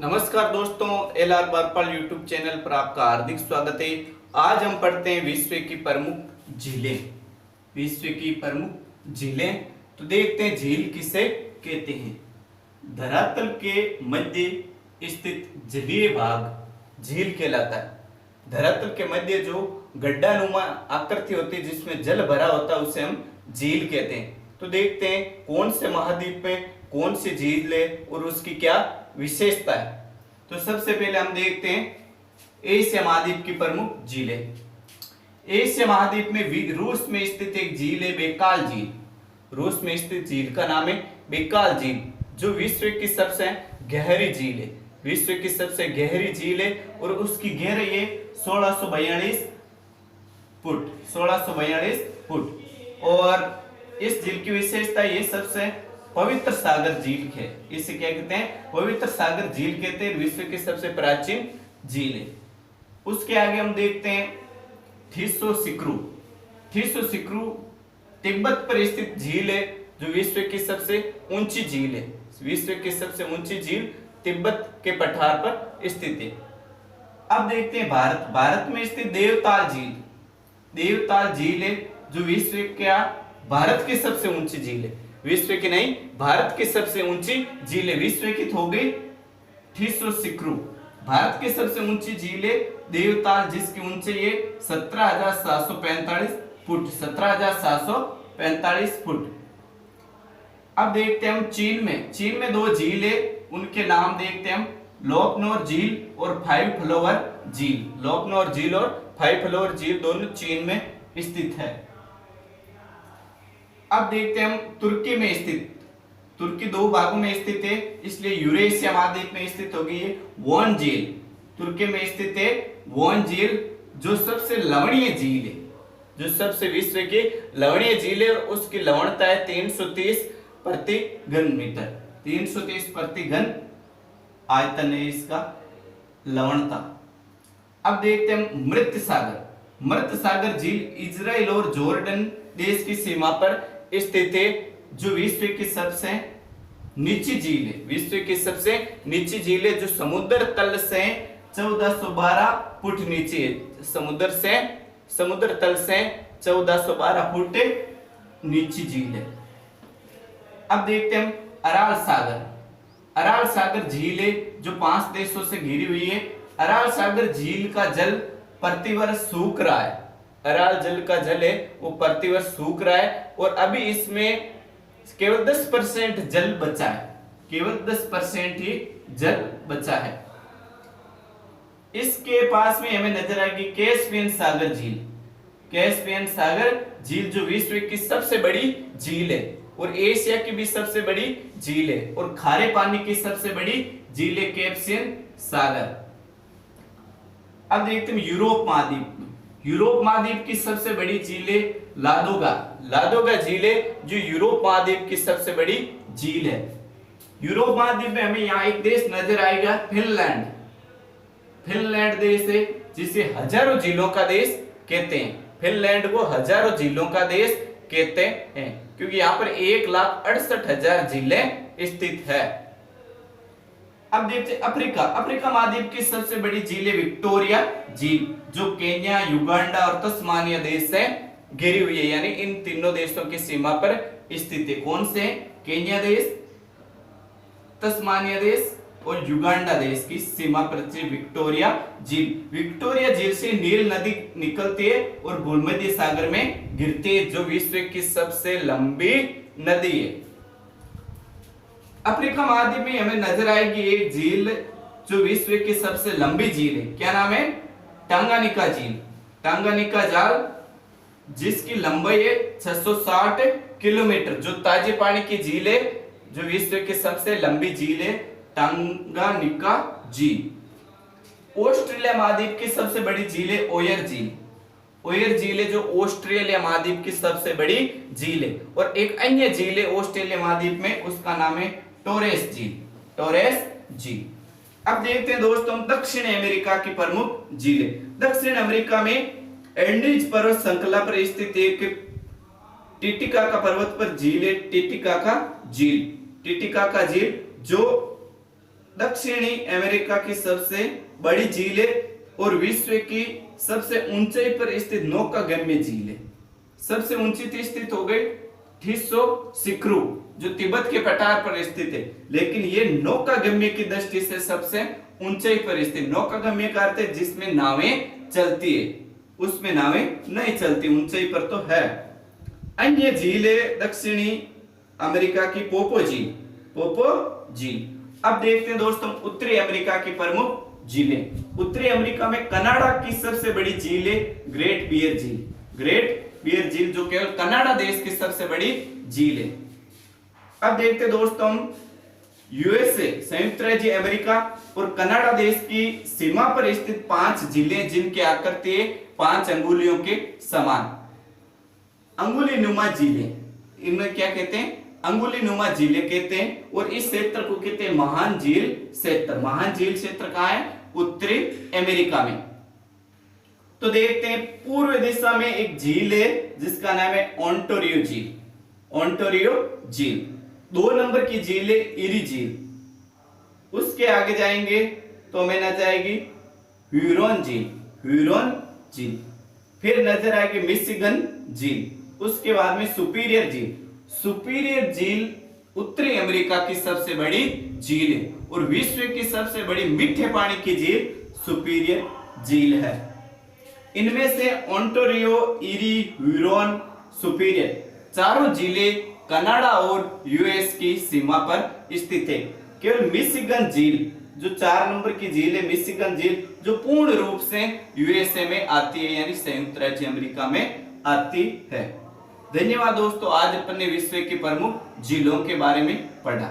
नमस्कार दोस्तों, L R बरपाल YouTube channel पर आपका हार्दिक स्वागत है। आज हम पढ़ते हैं विश्व की प्रमुख झीलें। विश्व की प्रमुख झीलें तो देखते हैं झील किसे कहते हैं। धरातल के मध्य स्थित जलीय भाग झील कहलाता है। धरातल के मध्य जो गड्ढानुमा आकृति होती है जिसमें जल भरा होता है उसे हम झील कहते हैं। तो देखते हैं कौन से महाद्वीप में कौन सी झील है और उसकी क्या विशेषता है। तो सबसे पहले हम देखते हैं एशिया महाद्वीप की प्रमुख झीलें। एशिया महाद्वीप में रूस में स्थित एक झील है बेकाल झील। रूस में स्थित झील का नाम है बेकाल झील, जो विश्व की सबसे गहरी झील है। विश्व की सबसे गहरी झील है और उसकी गहराई है 1642 फुट। 1642 फुट। और इस झील की विशेषता ये सबसे पवित्र सागर झील है। इसे क्या कहते हैं? पवित्र सागर झील कहते हैं। विश्व की सबसे प्राचीन झील है। उसके आगे हम देखते हैं थीसो सिक्रू। थीसो सिक्रू तिब्बत पर स्थित झील है जो विश्व की सबसे ऊंची झील है। विश्व की सबसे ऊंची झील तिब्बत के पठार पर स्थित है। अब देखते हैं भारत। भारत में स्थित देवताल झील। देवताल झील है जो विश्व का भारत की सबसे ऊंची झील है। विश्व की नहीं, भारत की सबसे ऊंची झील है। विश्व की हो गई थीसो सिक्रू। भारत की सबसे ऊंची झील है देवताल, जिसकी ऊंचाई है 17,745 फुट। 17,745 फुट। अब देखते हैं हम चीन में। चीन में दो झील है, उनके नाम देखते हैं हम, लोकनोर झील और फाइव फ्लावर झील। लोकनोर झील और फाइव फ्लावर झील दोनों चीन में स्थित है। अब देखते हैं हम तुर्की में स्थित। तुर्की दो भागों में स्थित है, इसलिए यूरेशिया महाद्वीप में स्थित होगी ये वोन झील। तुर्की में स्थित है वोन झील, जो सबसे लवणीय झील है। जो सबसे विश्व की लवणीय झील है और उसकी लवणता है 330 प्रति घन मीटर। 330 प्रति घन आयतन है इसका लवणता। अब देखते हैं मृत सागर। मृत सागर झील इजराइल और जॉर्डन देश की सीमा पर स्थित है, जो विश्व की सबसे नीची झील है। विश्व की सबसे नीची झील है, जो समुद्र तल से 1412 फुट नीचे है। समुद्र तल से 1412 फुट नीची झील है। अब देखते हैं हम अराल सागर। अराल सागर झील है जो 5 देशों से घिरी हुई है। अराल सागर झील का जल प्रतिवर्ष सूख रहा है। अराल जल का जल है वो प्रतिवर्ष सूख रहा है और अभी इसमें केवल 10% जल बचा है। केवल 10% ही जल बचा है। इसके पास में हमें नजर आएगी कैस्पियन सागर झील। कैस्पियन सागर झील जो विश्व की सबसे बड़ी झील है और एशिया की भी सबसे बड़ी झील है और खारे पानी की सबसे बड़ी झील है कैस्पियन सागर। अब देखते हैं यूरोप महाद्वीप। यूरोप महाद्वीप की सबसे बड़ी झील है लादोगा। लादोगा झील है जो यूरोप महाद्वीप की सबसे बड़ी झील है। यूरोप महाद्वीप में हमें यहाँ एक देश नजर आएगा, फिनलैंड। फिनलैंड देश है जिसे हजारों झीलों का देश कहते हैं। फिनलैंड को हजारों झीलों का देश कहते हैं क्योंकि यहाँ पर 1,68,000 झीलें स्थित है। अब देखते अफ्रीका। अफ्रीका महाद्वीप की सबसे बड़ी झील है विक्टोरिया झील, जो केन्या, युगांडा और तस्मानिया देश से घिरी हुई है। यानी इन तीनों देशों की सीमा पर स्थित है। कौन से? केन्या देश, तस्मानिया देश और युगांडा देश की सीमा पर विक्टोरिया झील। विक्टोरिया झील से नील नदी निकलती है और भूमध्य सागर में गिरती है, जो विश्व की सबसे लंबी नदी है। अफ्रीका महाद्वीप में हमें नजर आएगी एक झील जो विश्व की सबसे लंबी झील है। क्या नाम है? टांगानिका झील। टांगानिका जाल, जिसकी लंबाई है 660 किलोमीटर, जो ताजे पानी की झील है, जो विश्व की सबसे लंबी झील है टांगानिका झील। ऑस्ट्रेलिया महाद्वीप की सबसे बड़ी झील है ओयर झील। ओयर झील है जो ऑस्ट्रेलिया महाद्वीप की सबसे बड़ी झील है। और एक अन्य झील है ऑस्ट्रेलिया महाद्वीप में, उसका नाम है टोरेस झील। टोरेस झील। अब देखते हैं दोस्तों दक्षिण अमेरिका की प्रमुख झीलें। दक्षिण अमेरिका में एंडीज पर्वत श्रृंखला पर स्थित एक टिटिकाका पर्वत पर झील है टिटिकाका झील। टिटिकाका झील जो दक्षिणी अमेरिका की सबसे बड़ी झील है और विश्व की सबसे ऊंचाई पर स्थित नौकागम्य झील है। सबसे ऊंची तो स्थित हो गई ठिस्सो सिक्रू जो तिब्बत के पठार पर स्थित है, लेकिन ये नौकागम्य की दृष्टि से सबसे ऊंचाई पर स्थित। नौकागम्य का अर्थ है जिसमें नावें चलती है, उसमें नावें नहीं चलती, ऊंचाई पर तो है। अन्य झील है दक्षिणी अमेरिका की पोपो झील। पोपो झील। अब देखते हैं दोस्तों उत्तरी अमेरिका की प्रमुख झीलें। उत्तरी अमेरिका में कनाडा की सबसे बड़ी झील है ग्रेट बियर झील। ग्रेट बियर झील जो केवल कनाडा देश की सबसे बड़ी झील है। अब देखते हैं दोस्तों यूएसए संयुक्त राज्य अमेरिका और कनाडा देश की सीमा पर स्थित 5 झीलें जिनकी आकृति 5 अंगुलियों के समान, अंगुली नुमा झीलें। इनमें क्या कहते हैं? अंगुली नुमा झीलें कहते हैं। और इस क्षेत्र को कहते हैं महान झील क्षेत्र। महान झील क्षेत्र कहाँ है? उत्तरी अमेरिका में। तो देखते हैं पूर्व दिशा में एक झील है जिसका नाम है ओंटारियो झील। ओंटारियो झील। 2 नंबर की झील है इरी झील। उसके आगे जाएंगे तो हमें नजर आएगी ह्यूरॉन झील। ह्यूरॉन झील। फिर नजर आएगी मिशिगन झील। उसके बाद में सुपीरियर झील। सुपीरियर झील उत्तरी अमेरिका की सबसे बड़ी झील है और विश्व की सबसे बड़ी मीठे पानी की झील सुपीरियर झील है। इनमें से ओंटारियो, इरी, ह्यूरॉन, सुपीरियर चारों झीलें कनाडा और यूएस की सीमा पर स्थित है। केवल मिशिगन झील जो 4 नंबर की झील है, मिशिगन झील जो पूर्ण रूप से यूएसए में आती है, यानी संयुक्त राज्य अमेरिका में आती है। धन्यवाद दोस्तों, आज अपन ने विश्व की प्रमुख झीलों के बारे में पढ़ा।